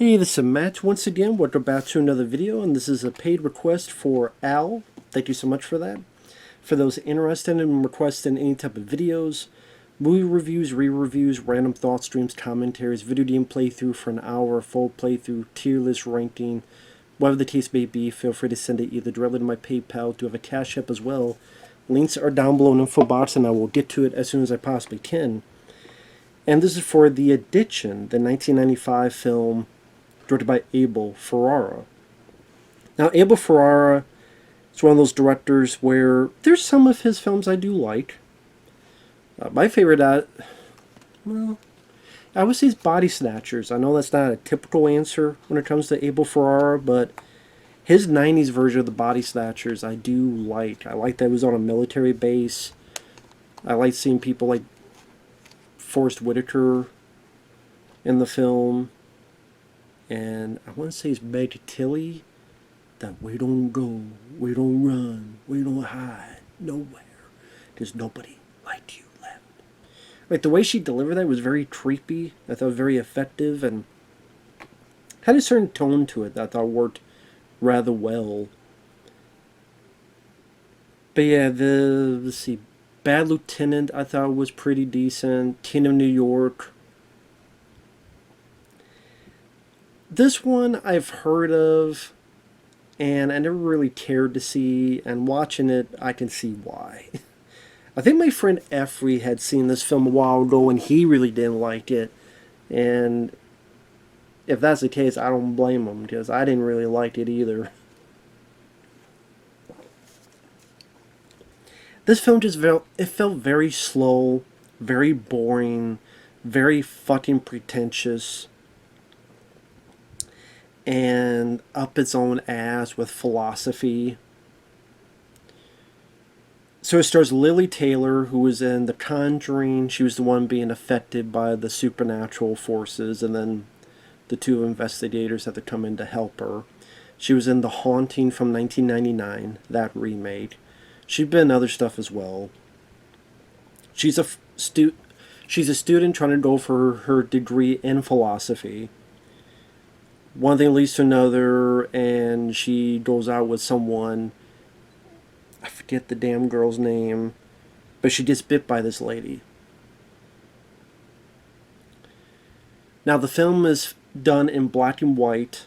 Hey, this is Matt once again. Welcome back to another video, and this is a paid request for Al. Thank you so much for that. For those interested in requesting any type of videos, movie reviews, re-reviews, random thought streams, commentaries, video game playthrough for an hour, full playthrough, tier list ranking, whatever the case may be, feel free to send it either directly to my PayPal. Do have a CashApp as well. Links are down below in the info box, and I will get to it as soon as I possibly can. And this is for The Addiction, the 1995 film directed by Abel Ferrara. Now, Abel Ferrara is one of those directors where there's some of his films I do like. My favorite, well, I would say is Body Snatchers. I know that's not a typical answer when it comes to Abel Ferrara, but his 90s version of the Body Snatchers I do like. I like that it was on a military base. I like seeing people like Forrest Whitaker in the film. And I want to say it's Meg Tilly, that we don't go, we don't run, we don't hide, nowhere. There's nobody like you left. Like, the way she delivered that was very creepy. I thought it was very effective and had a certain tone to it that I thought worked rather well. But yeah, let's see, Bad Lieutenant I thought was pretty decent. Teen of New York. This one I've heard of, and I never really cared to see, and watching it, I can see why. I think my friend Effrey had seen this film a while ago, and he really didn't like it, and if that's the case, I don't blame him, because I didn't really like it either. This film just felt very slow, very boring, very fucking pretentious, and up its own ass with philosophy. So it stars Lili Taylor, who was in The Conjuring. She was the one being affected by the supernatural forces, and then the two investigators had to come in to help her. She was in The Haunting from 1999, that remake. She's been in other stuff as well. She's a student trying to go for her degree in philosophy. One thing leads to another, and she goes out with someone. I forget the damn girl's name, but she gets bit by this lady. Now, the film is done in black and white.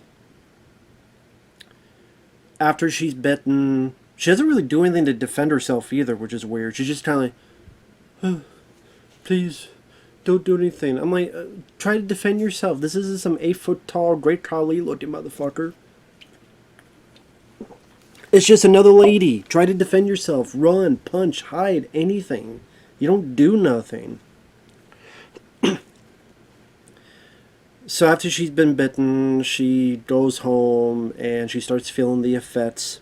After she's bitten, she doesn't really do anything to defend herself either, which is weird. She's just kind of like, oh, please, don't do anything. I'm like, try to defend yourself. This isn't some 8-foot tall, Great Khali looking motherfucker. It's just another lady. Try to defend yourself. Run, punch, hide, anything. You don't do nothing. So after she's been bitten, she goes home and she starts feeling the effects.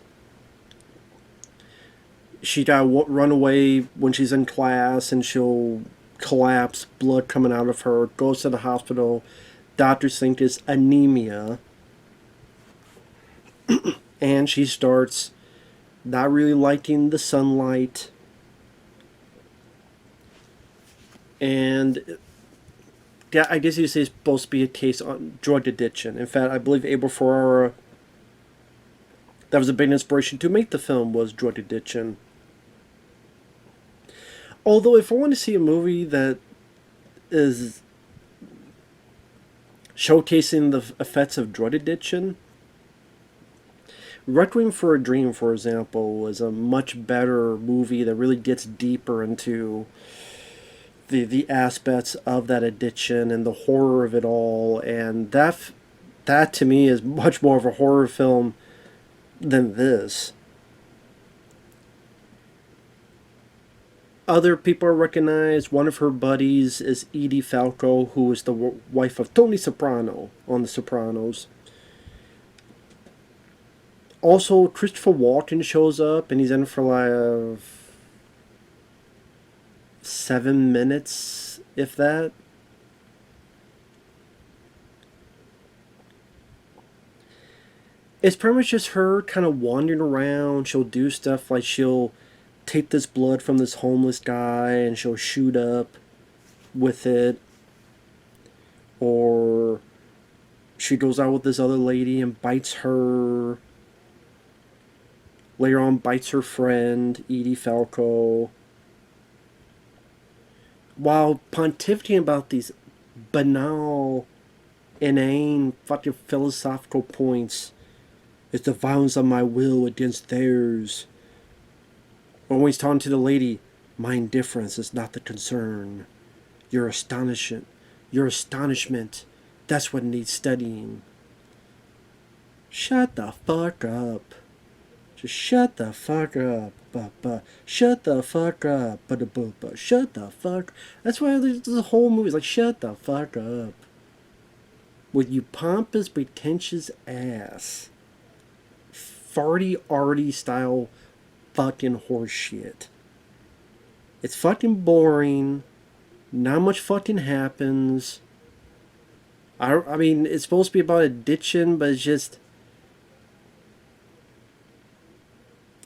She got run away when she's in class, and she'll collapse, blood coming out of her, goes to the hospital. Doctors think it's anemia. And she starts not really liking the sunlight. And yeah, I guess you say it's supposed to be a case on drug addiction. In fact, I believe Abel Ferrara, that was a big inspiration to make the film, was drug addiction. Although, if I want to see a movie that is showcasing the effects of drug addiction, Requiem for a Dream, for example, was a much better movie that really gets deeper into the aspects of that addiction and the horror of it all. And that to me is much more of a horror film than this. Other people are recognized. One of her buddies is Edie Falco, who is the wife of Tony Soprano on The Sopranos. Also, Christopher Walken shows up, and he's in for like 7 minutes, if that. It's pretty much just her kind of wandering around. She'll do stuff like she'll take this blood from this homeless guy and she'll shoot up with it. Or she goes out with this other lady and bites her. Later on, bites her friend, Edie Falco. While pontificating about these banal, inane, fucking philosophical points. It's the violence of my will against theirs. Or when he's talking to the lady, my indifference is not the concern. Your astonishment. That's what needs studying. Shut the fuck up. Just shut the fuck up. Shut the fuck up. Shut the fuck. That's why the whole movie is like, shut the fuck up. With you pompous, pretentious ass. Farty, arty style fucking horseshit. It's fucking boring. Not much fucking happens. I mean, it's supposed to be about addiction, but it's just...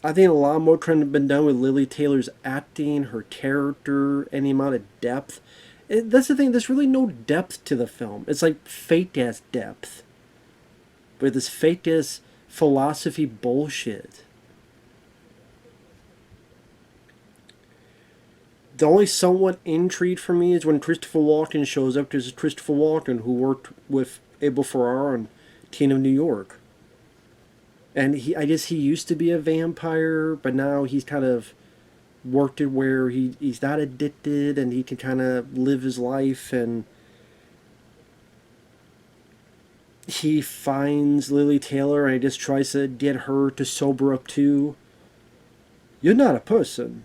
I think a lot more could have been done with Lili Taylor's acting, her character, any amount of depth. That's the thing, there's really no depth to the film. It's like fake-ass depth. With this fake-ass philosophy bullshit. The only somewhat intrigue for me is when Christopher Walken shows up, because it's Christopher Walken who worked with Abel Ferrara on Teen of New York. And I guess he used to be a vampire, but now he's kind of worked it where he's not addicted and he can kind of live his life, and he finds Lili Taylor and he just tries to get her to sober up too. You're not a person.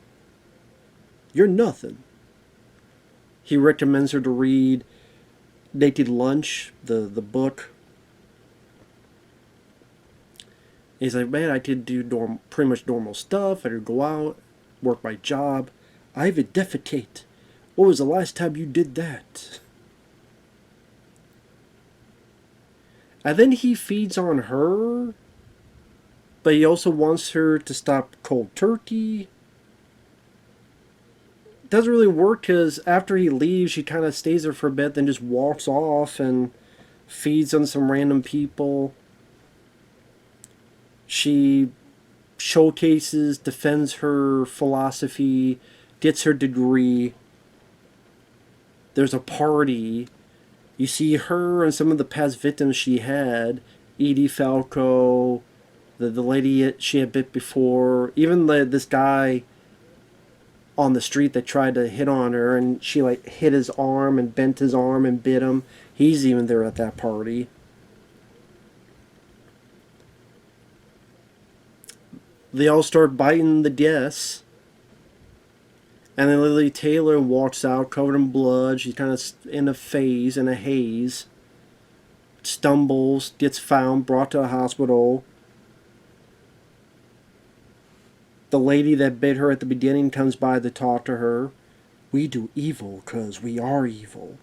You're nothing. He recommends her to read Naked Lunch, the book. He's like, man, I could do pretty much normal stuff. I could go out, work my job. I even defecate. When was the last time you did that? And then he feeds on her, but he also wants her to stop cold turkey. Doesn't really work because after he leaves, she kind of stays there for a bit, then just walks off and feeds on some random people. She showcases, defends her philosophy, gets her degree. There's a party. You see her and some of the past victims she had. Edie Falco, the lady she had bit before. Even this guy on the street that tried to hit on her, and she like hit his arm and bent his arm and bit him. He's even there at that party. They all start biting the guests. And then Lili Taylor walks out covered in blood. She's kind of in a haze. Stumbles, gets found, brought to a hospital. The lady that bit her at the beginning comes by to talk to her. We do evil because we are evil.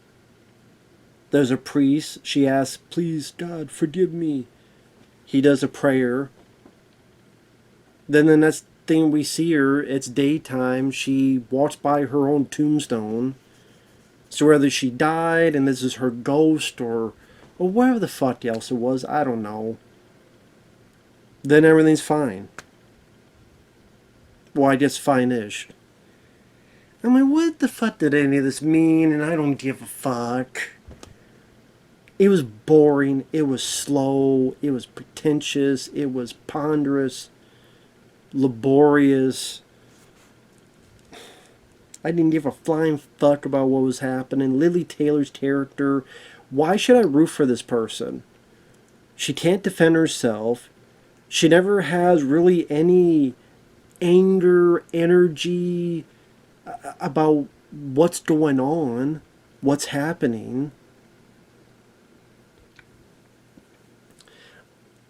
There's a priest. She asks, please, God, forgive me. He does a prayer. Then the next thing we see her, it's daytime. She walks by her own tombstone. So whether she died and this is her ghost or whatever the fuck else it was, I don't know. Then everything's fine. Well, I guess fine-ish. I mean, what the fuck did any of this mean? And I don't give a fuck. It was boring. It was slow. It was pretentious. It was ponderous. Laborious. I didn't give a flying fuck about what was happening. Lili Taylor's character. Why should I root for this person? She can't defend herself. She never has really any anger, energy about what's going on, what's happening.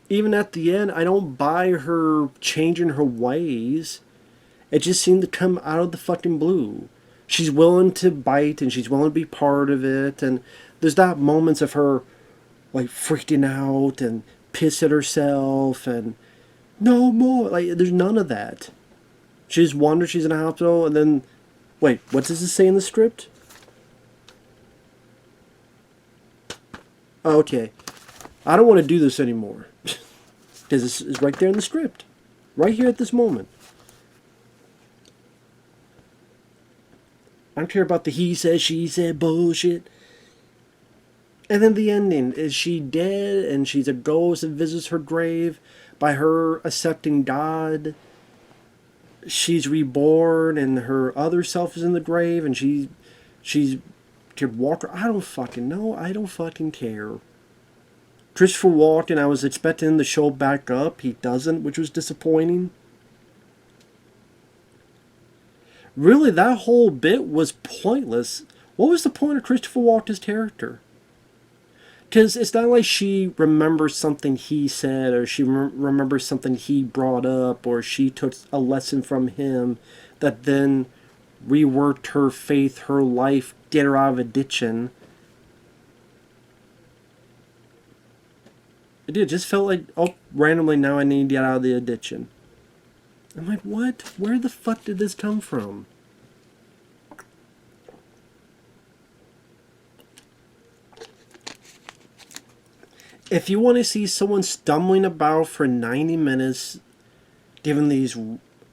Even at the end, I don't buy her changing her ways. It just seemed to come out of the fucking blue. She's willing to bite and she's willing to be part of it. And there's not moments of her like freaking out and piss at herself and no more. Like, there's none of that. She just wonders she's in a hospital and then... Wait, what does it say in the script? Oh, okay. I don't want to do this anymore. Because this is right there in the script. Right here at this moment. I don't care about the he said, she said bullshit. And then the ending. Is she dead and she's a ghost that visits her grave? By her accepting God, she's reborn and her other self is in the grave and she's could walk her. I don't fucking know. I don't fucking care. Christopher Walken, I was expecting him to show back up. He doesn't, which was disappointing. Really, that whole bit was pointless. What was the point of Christopher Walken's character? Because it's not like she remembers something he said, or she remembers something he brought up, or she took a lesson from him that then reworked her faith, her life, get her out of addiction. It just felt like, oh, randomly now I need to get out of the addiction. I'm like, what? Where the fuck did this come from? If you want to see someone stumbling about for 90 minutes, given these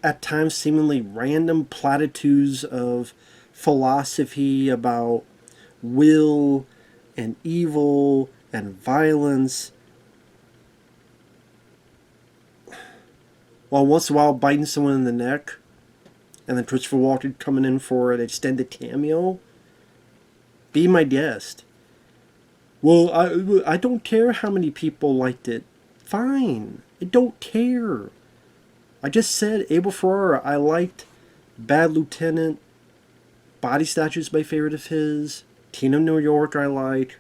at times seemingly random platitudes of philosophy about will and evil and violence, while once in a while biting someone in the neck, and then Christopher Walken coming in for an extended cameo, be my guest. Well, I don't care how many people liked it. Fine. I don't care. I just said Abel Ferrara. I liked Bad Lieutenant. Body Statue is my favorite of his. Teen of New York I like.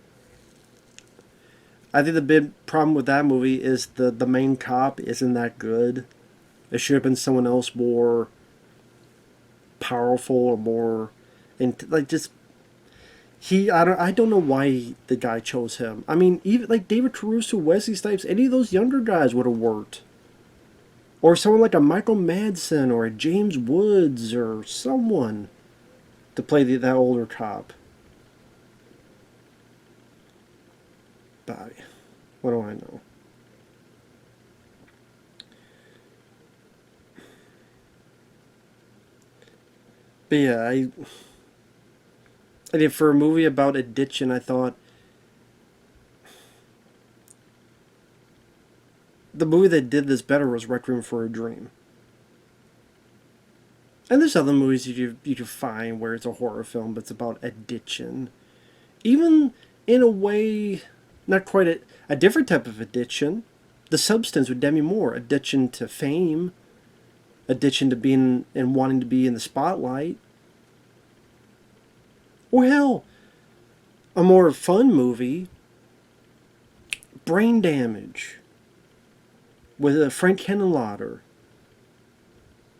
I think the big problem with that movie is the main cop isn't that good. It should have been someone else more powerful or more... I don't know why the guy chose him. I mean, even like David Caruso, Wesley Snipes, any of those younger guys would have worked. Or someone like a Michael Madsen or a James Woods or someone to play that older cop. But what do I know? But yeah, I did for a movie about addiction. I thought the movie that did this better was Requiem for a Dream. And there's other movies you can find where it's a horror film, but it's about addiction. Even in a way, not quite a different type of addiction. The Substance with Demi Moore. Addiction to fame. Addiction to being and wanting to be in the spotlight. Or hell, a more fun movie, Brain Damage, with Frank Henenlotter,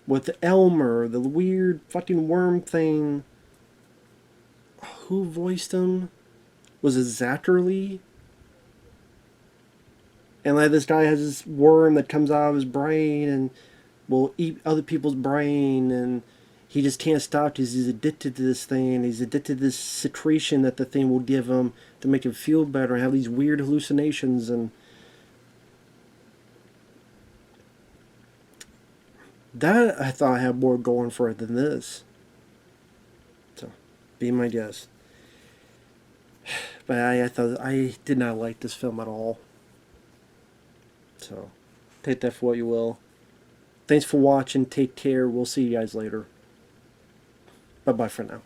with Elmer, the weird fucking worm thing. Who voiced him? Was it Zachary? And like this guy has this worm that comes out of his brain and will eat other people's brain, and he just can't stop because he's addicted to this thing. He's addicted to this secretion that the thing will give him to make him feel better and have these weird hallucinations. And that, I thought, had more going for it than this. So, be my guest. But I thought I did not like this film at all. So, take that for what you will. Thanks for watching. Take care. We'll see you guys later. Bye-bye for now.